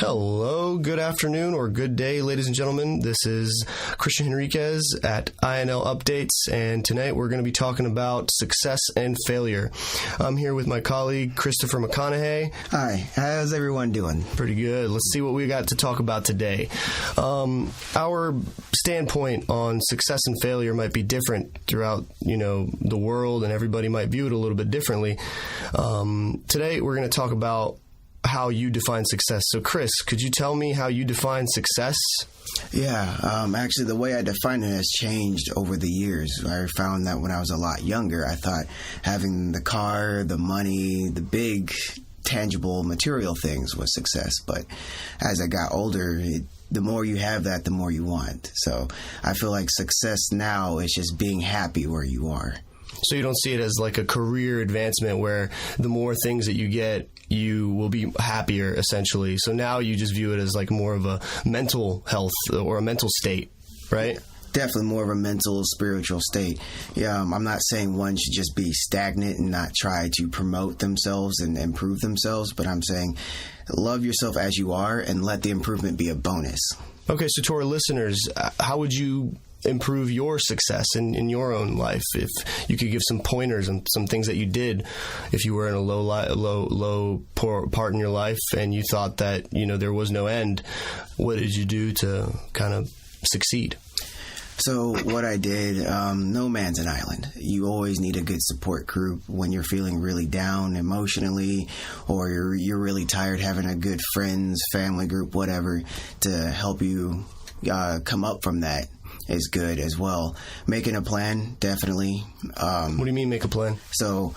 Hello, good afternoon, or good day, ladies and gentlemen. This is Christian Henriquez at INL Updates, and tonight we're going to be talking about success and failure. I'm here with my colleague, Christopher McConaughey. Hi, how's everyone doing? Pretty good. Let's see what we got to talk about today. Our standpoint on success and failure might be different throughout, the world, and everybody might view it a little bit differently. Today we're going to talk about how you define success. So, Chris, could you tell me how you define success? Yeah, actually, the way I define it has changed over the years. I found that when I was a lot younger, I thought having the car, the money, the big, tangible, material things was success. But as I got older, the more you have that, the more you want. So I feel like success now is just being happy where you are. So you don't see it as like a career advancement where the more things that you get, you will be happier, essentially. So now you just view it as like more of a mental health or a mental state, right? Definitely more of a mental, spiritual state. Yeah, I'm not saying one should just be stagnant and not try to promote themselves and improve themselves, but I'm saying love yourself as you are and let the improvement be a bonus. Okay, so to our listeners, how would you improve your success in your own life? If you could give some pointers and some things that you did if you were in a low part in your life and you thought that there was no end, what did you do to kind of succeed? So what I did, no man's an island. You always need a good support group when you're feeling really down emotionally, or you're really tired. Having a good friends, family group, whatever, to help you come up from that is good as well. Making a plan, definitely. What do you mean make a plan? So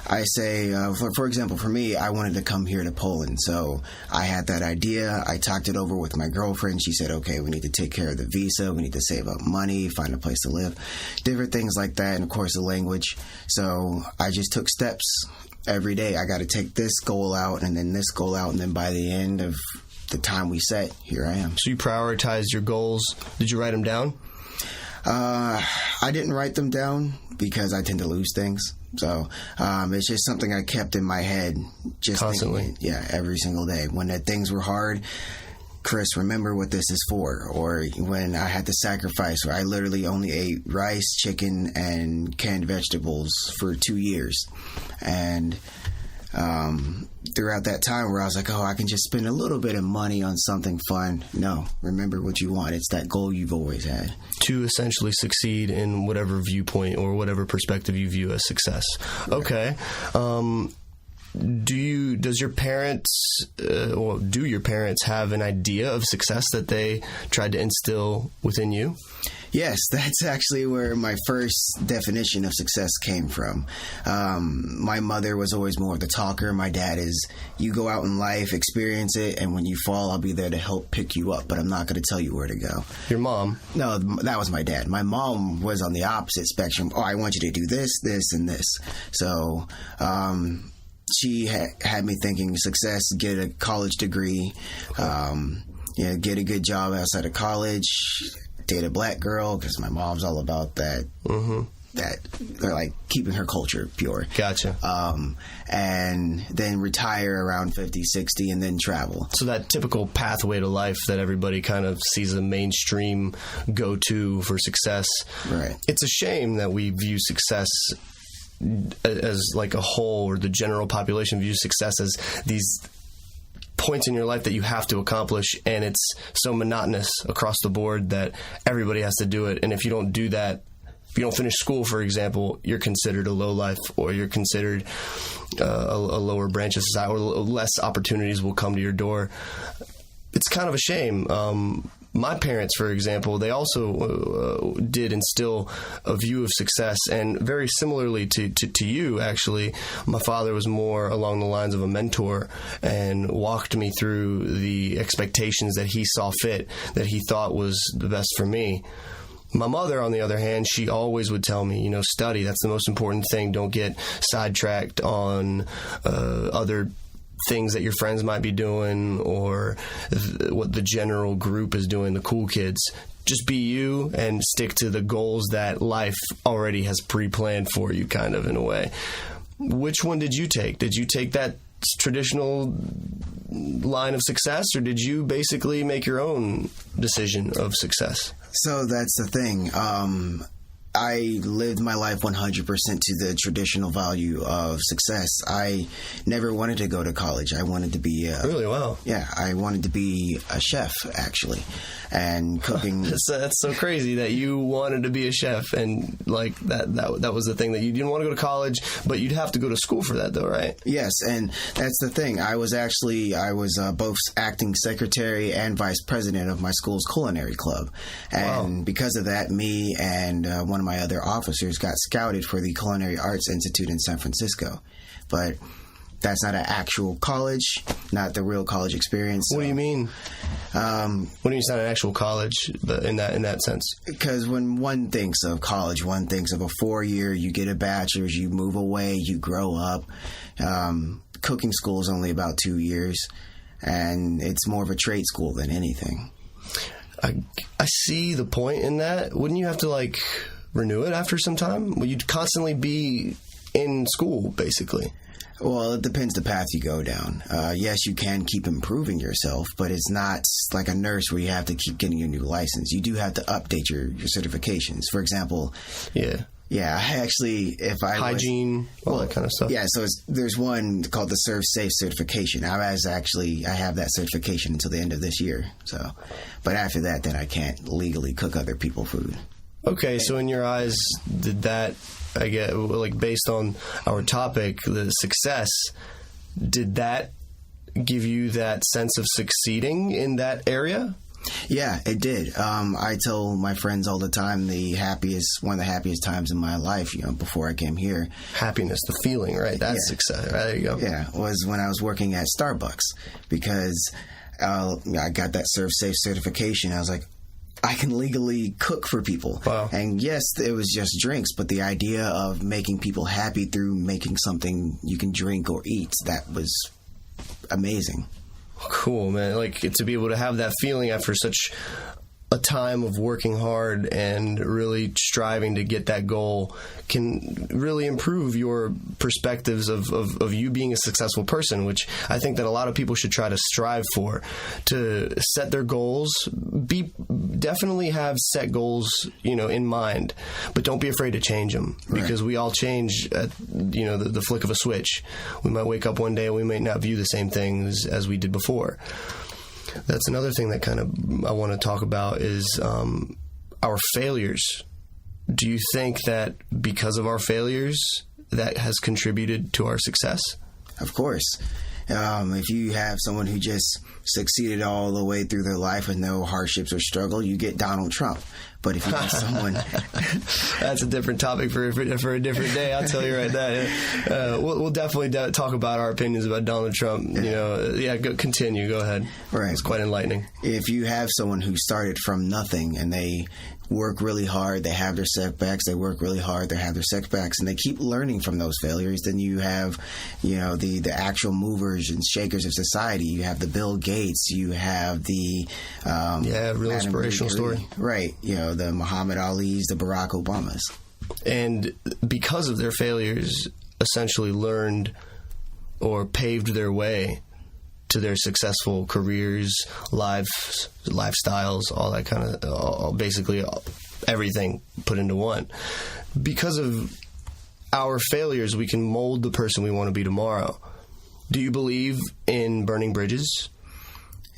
I say, for example, for me, I wanted to come here to Poland. So I had that idea. I talked it over with my girlfriend. She said, okay, we need to take care of the visa. We need to save up money, find a place to live, different things like that. And of course, the language. So I just took steps every day. I got to take this goal out and then this goal out. And then by the end of the time we set, here I am. So you prioritized your goals. Did you write them down? I didn't write them down because I tend to lose things. So it's just something I kept in my head. Just constantly. Thinking, yeah, every single day. When the things were hard, Chris, remember what this is for. Or when I had to sacrifice, where I literally only ate rice, chicken, and canned vegetables for 2 years. And throughout that time where I was like, I can just spend a little bit of money on something fun. No, remember what you want. It's that goal you've always had. To essentially succeed in whatever viewpoint or whatever perspective you view as success. Okay. Do your parents have an idea of success that they tried to instill within you? Yes, that's actually where my first definition of success came from. My mother was always more of the talker. My dad is, you go out in life, experience it, and when you fall, I'll be there to help pick you up, but I'm not going to tell you where to go. Your mom? No, that was my dad. My mom was on the opposite spectrum. I want you to do this, this, and this. So she had me thinking success, get a college degree, get a good job outside of college, date a black girl, because my mom's all about that. Mm-hmm. That they're like keeping her culture pure. Gotcha. And then retire around 50, 60, and then travel. So that typical pathway to life that everybody kind of sees a mainstream go-to for success. Right. It's a shame that we view success as like a whole, or the general population views success as these points in your life that you have to accomplish, and it's so monotonous across the board that everybody has to do it. And if you don't do that, if you don't finish school, for example, you're considered a lowlife, or you're considered a lower branch of society, or less opportunities will come to your door. It's kind of a shame. My parents, for example, they also did instill a view of success, and very similarly to you, actually, my father was more along the lines of a mentor and walked me through the expectations that he saw fit, that he thought was the best for me. My mother, on the other hand, she always would tell me, study. That's the most important thing. Don't get sidetracked on other things that your friends might be doing, or what the general group is doing, the cool kids. Just be you and stick to the goals that life already has pre-planned for you, kind of, in a way. Which one did you take? Did you take that traditional line of success, or did you basically make your own decision of success? So that's the thing. I lived my life 100% to the traditional value of success. I never wanted to go to college. I wanted to be really? Wow. Yeah, I wanted to be a chef, actually, and cooking. That's so crazy that you wanted to be a chef, and like that was the thing, that you didn't want to go to college, but you'd have to go to school for that, though, right? Yes, and that's the thing. I was both acting secretary and vice president of my school's culinary club, and wow. Because of that, me and one of my other officers got scouted for the Culinary Arts Institute in San Francisco. But that's not an actual college, not the real college experience. What do you mean? What do you mean it's not an actual college, but in that sense? Because when one thinks of college, one thinks of a 4-year, you get a bachelor's, you move away, you grow up. Cooking school is only about 2 years, and it's more of a trade school than anything. I see the point in that. Wouldn't you have to, renew it after some time? Well, you'd constantly be in school, basically. Well, it depends the path you go down. Yes, you can keep improving yourself, but it's not like a nurse where you have to keep getting your new license. You do have to update your certifications. For example, yeah, I actually, hygiene, all that kind of stuff. Yeah, so there's one called the Serve Safe certification. I have that certification until the end of this year. So, but after that, then I can't legally cook other people's food. Okay, so in your eyes, did that, I get, based on our topic, the success, did that give you that sense of succeeding in that area? Yeah, it did. I tell my friends all the time one of the happiest times in my life, before I came here. Happiness, the feeling, right? That's success. Right, there you go. Yeah, was when I was working at Starbucks, because I got that Serve Safe certification. I was like, I can legally cook for people. Wow. And yes, it was just drinks, but the idea of making people happy through making something you can drink or eat, that was amazing. Cool, man. To be able to have that feeling after such a time of working hard and really striving to get that goal can really improve your perspectives of you being a successful person, which I think that a lot of people should try to strive for, to set their goals. Definitely have set goals, in mind, but don't be afraid to change them, because we all change at, the flick of a switch. We might wake up one day and we might not view the same things as we did before. That's another thing that kind of I want to talk about is our failures. Do you think that because of our failures, that has contributed to our success? Of course. If you have someone who just succeeded all the way through their life with no hardships or struggle, you get Donald Trump. But if you have someone... That's a different topic for a different day, I'll tell you right now. We'll definitely talk about our opinions about Donald Trump. Continue. Go ahead. Right. It's quite enlightening. If you have someone who started from nothing and they work really hard, they have their setbacks, they work really hard, they have their setbacks, and they keep learning from those failures, then you have, the actual movers and shakers of society. You have the Bill Gates, you have the... real inspirational story. Right. The Muhammad Ali's, the Barack Obamas. And because of their failures, essentially learned or paved their way to their successful careers, lifestyles, all that kind of, basically everything put into one. Because of our failures, we can mold the person we want to be tomorrow. Do you believe in burning bridges?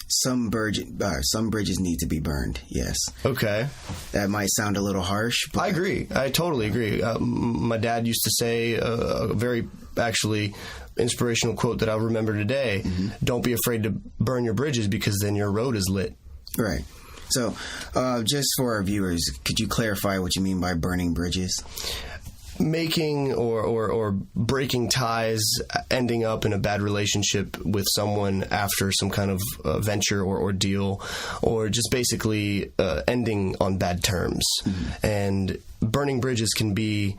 Some bridges need to be burned, yes. Okay. That might sound a little harsh, but... I agree. I totally agree. My dad used to say a very, actually, inspirational quote that I'll remember today. Mm-hmm. Don't be afraid to burn your bridges, because then your road is lit. Right. So, just for our viewers, could you clarify what you mean by burning bridges? Making or breaking ties, ending up in a bad relationship with someone after some kind of venture or ordeal, or just basically ending on bad terms. Mm-hmm. And burning bridges can be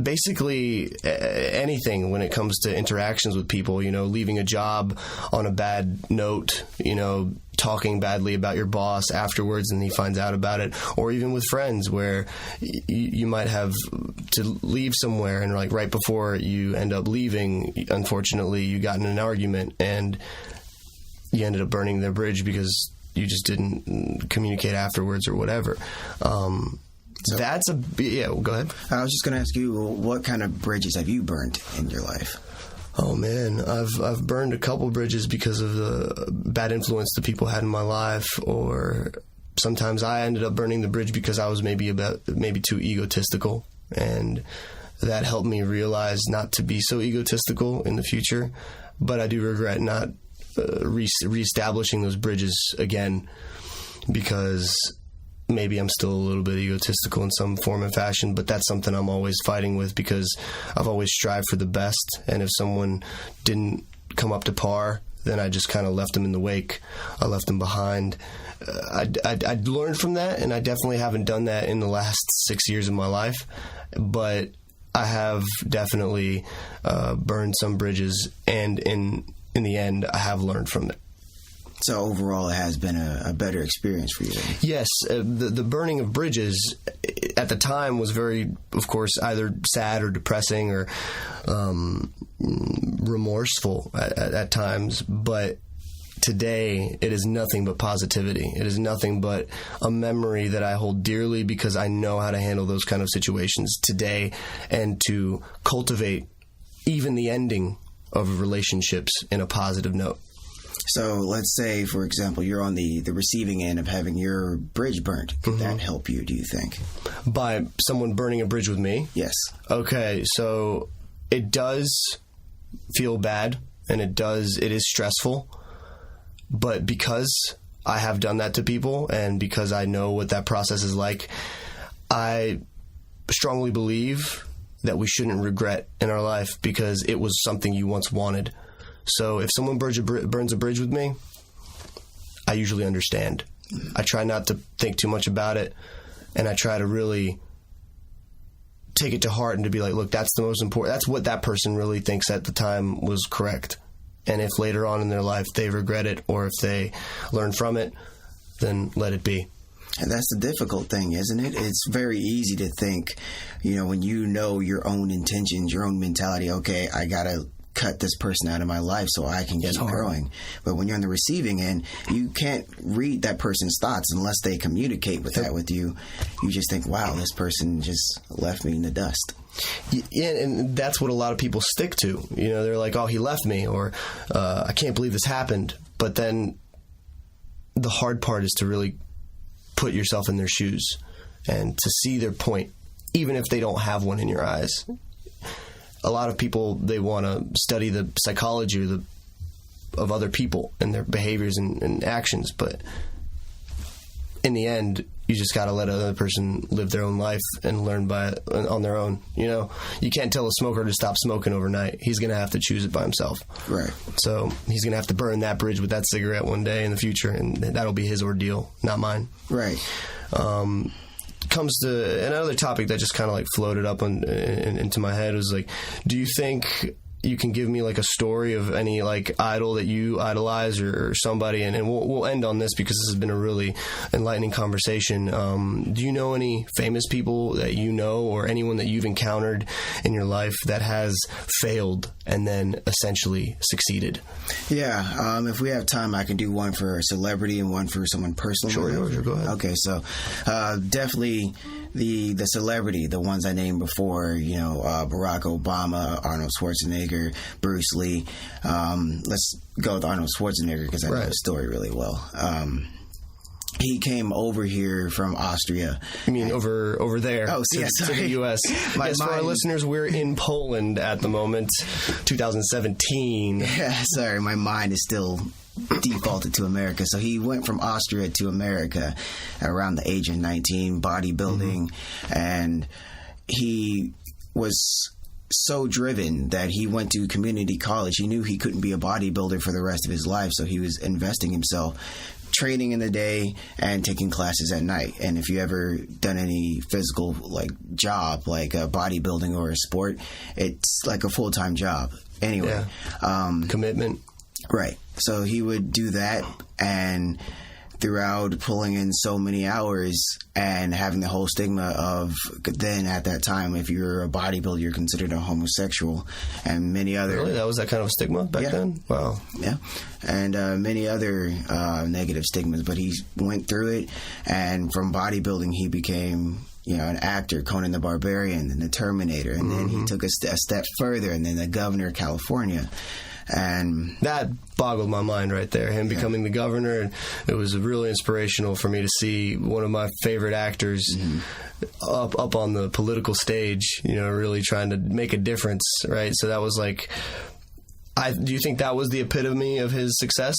basically anything when it comes to interactions with people, you know, leaving a job on a bad note, you know, talking badly about your boss afterwards and he finds out about it, or even with friends where you might have to leave somewhere and like right before you end up leaving, unfortunately, you got in an argument and you ended up burning their bridge because you just didn't communicate afterwards or whatever. So go ahead. I was just going to ask you, what kind of bridges have you burned in your life? Oh man, I've burned a couple bridges because of the bad influence the people had in my life, or sometimes I ended up burning the bridge because I was maybe too egotistical, and that helped me realize not to be so egotistical in the future. But I do regret not reestablishing those bridges again, because maybe I'm still a little bit egotistical in some form and fashion, but that's something I'm always fighting with because I've always strived for the best. And if someone didn't come up to par, then I just kind of left them in the wake. I left them behind. I'd learned from that, and I definitely haven't done that in the last 6 years of my life. But I have definitely burned some bridges, and in the end, I have learned from it. So overall, it has been a better experience for you then? Yes. The burning of bridges at the time was very, of course, either sad or depressing or remorseful at times. But today, it is nothing but positivity. It is nothing but a memory that I hold dearly because I know how to handle those kind of situations today and to cultivate even the ending of relationships in a positive note. So let's say, for example, you're on the receiving end of having your bridge burnt. Could that help you, do you think? By someone burning a bridge with me? Yes. Okay, so it does feel bad, and it is stressful. But because I have done that to people, and because I know what that process is like, I strongly believe that we shouldn't regret in our life because it was something you once wanted. So if someone burns a bridge with me, I usually understand. I try not to think too much about it, and I try to really take it to heart and to be like, look, that's the most important. That's what that person really thinks at the time was correct. And if later on in their life they regret it or if they learn from it, then let it be. And that's the difficult thing, isn't it? It's very easy to think, when you know your own intentions, your own mentality, okay, I got to cut this person out of my life so I can keep growing. But when you're on the receiving end, you can't read that person's thoughts unless they communicate that with you. You just think, wow, this person just left me in the dust. Yeah, and that's what a lot of people stick to. They're like, oh, he left me, or I can't believe this happened. But then the hard part is to really put yourself in their shoes and to see their point, even if they don't have one in your eyes. A lot of people, they want to study the psychology of other people and their behaviors and actions, but in the end, you just got to let another person live their own life and learn on their own. You can't tell a smoker to stop smoking overnight. He's going to have to choose it by himself. Right. So he's going to have to burn that bridge with that cigarette one day in the future, and that'll be his ordeal, not mine. Right. Comes to another topic that just kind of like floated up into my head was like, do you think you can give me like a story of any like idol that you idolize or somebody, and we'll end on this because this has been a really enlightening conversation. Do you know any famous people that you know, or anyone that you've encountered in your life that has failed and then essentially succeeded? Yeah, if we have time, I can do one for a celebrity and one for someone personal. Sure, go ahead. Okay, so definitely the celebrity, the ones I named before, Barack Obama, Arnold Schwarzenegger, Bruce Lee. Let's go with Arnold Schwarzenegger because I know his story really well. He came over here from Austria. You mean over there? Oh, to the U.S. Yes, for our listeners, we're in Poland at the moment, 2017. Yeah, sorry, my mind is still defaulted to America. So he went from Austria to America around the age of 19, bodybuilding, and he was so driven that he went to community college. He knew he couldn't be a bodybuilder for the rest of his life, so he was investing himself training in the day and taking classes at night. And if you ever done any physical like job, like bodybuilding or a sport, it's like a full-time job. Anyway, commitment. Right. So he would do that, and throughout pulling in so many hours and having the whole stigma of then at that time, if you're a bodybuilder, you're considered a homosexual, and many other... Really? That was that kind of stigma back then? Wow. Yeah. And many other negative stigmas, but he went through it, and from bodybuilding he became... an actor, Conan the Barbarian, and the Terminator, and then he took a step further, and then the governor of California. And that boggled my mind right there, him becoming the governor. And it was really inspirational for me to see one of my favorite actors up on the political stage, really trying to make a difference, right? So that was like, do you think that was the epitome of his success?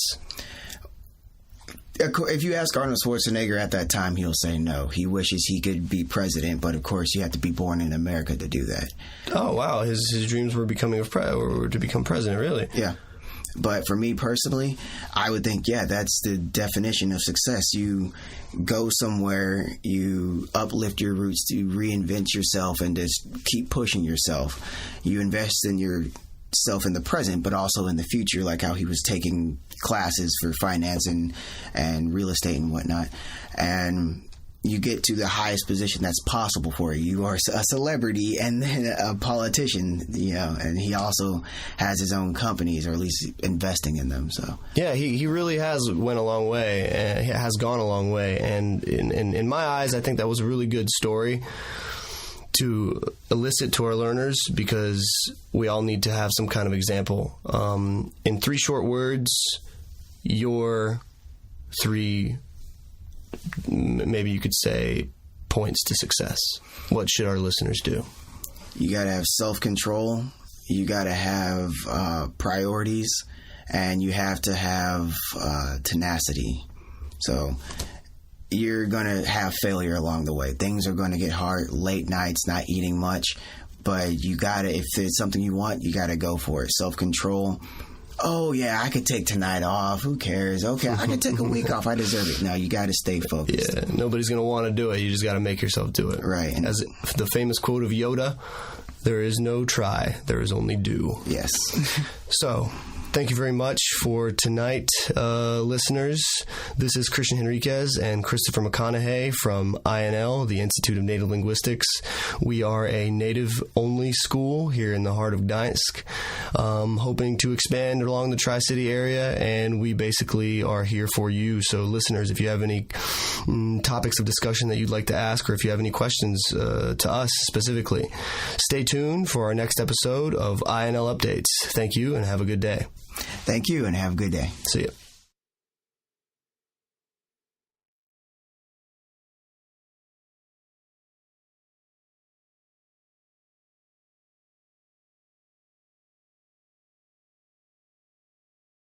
If you ask Arnold Schwarzenegger at that time, he'll say no. He wishes he could be president, but of course you have to be born in America to do that. Oh, wow. His dreams were to become president, really? Yeah. But for me personally, I would think, that's the definition of success. You go somewhere, you uplift your roots, to reinvent yourself, and just keep pushing yourself. You invest in yourself in the present, but also in the future, like how he was taking classes for finance and real estate and whatnot. And you get to the highest position that's possible for you. You are a celebrity and then a politician, and he also has his own companies, or at least investing in them. So yeah, he really has went a long way, has gone a long way. And in my eyes, I think that was a really good story to elicit to our learners, because we all need to have some kind of example. In 3 short words, your 3, maybe you could say, points to success. What should our listeners do? You got to have self-control. You got to have priorities, and you have to have tenacity. So you're going to have failure along the way. Things are going to get hard, late nights, not eating much, but you got to, if it's something you want, you got to go for it. Self-control. Oh, yeah, I could take tonight off. Who cares? Okay, I could take a week off. I deserve it. No, you got to stay focused. Yeah, nobody's going to want to do it. You just got to make yourself do it. Right. As the famous quote of Yoda, there is no try, there is only do. Yes. So, thank you very much for tonight, listeners. This is Christian Henriquez and Christopher McConaughey from INL, the Institute of Native Linguistics. We are a native-only school here in the heart of Gdańsk, hoping to expand along the Tri-City area, and we basically are here for you. So, listeners, if you have any topics of discussion that you'd like to ask, or if you have any questions to us specifically, stay tuned for our next episode of INL Updates. Thank you, and have a good day. Thank you, and have a good day. See you.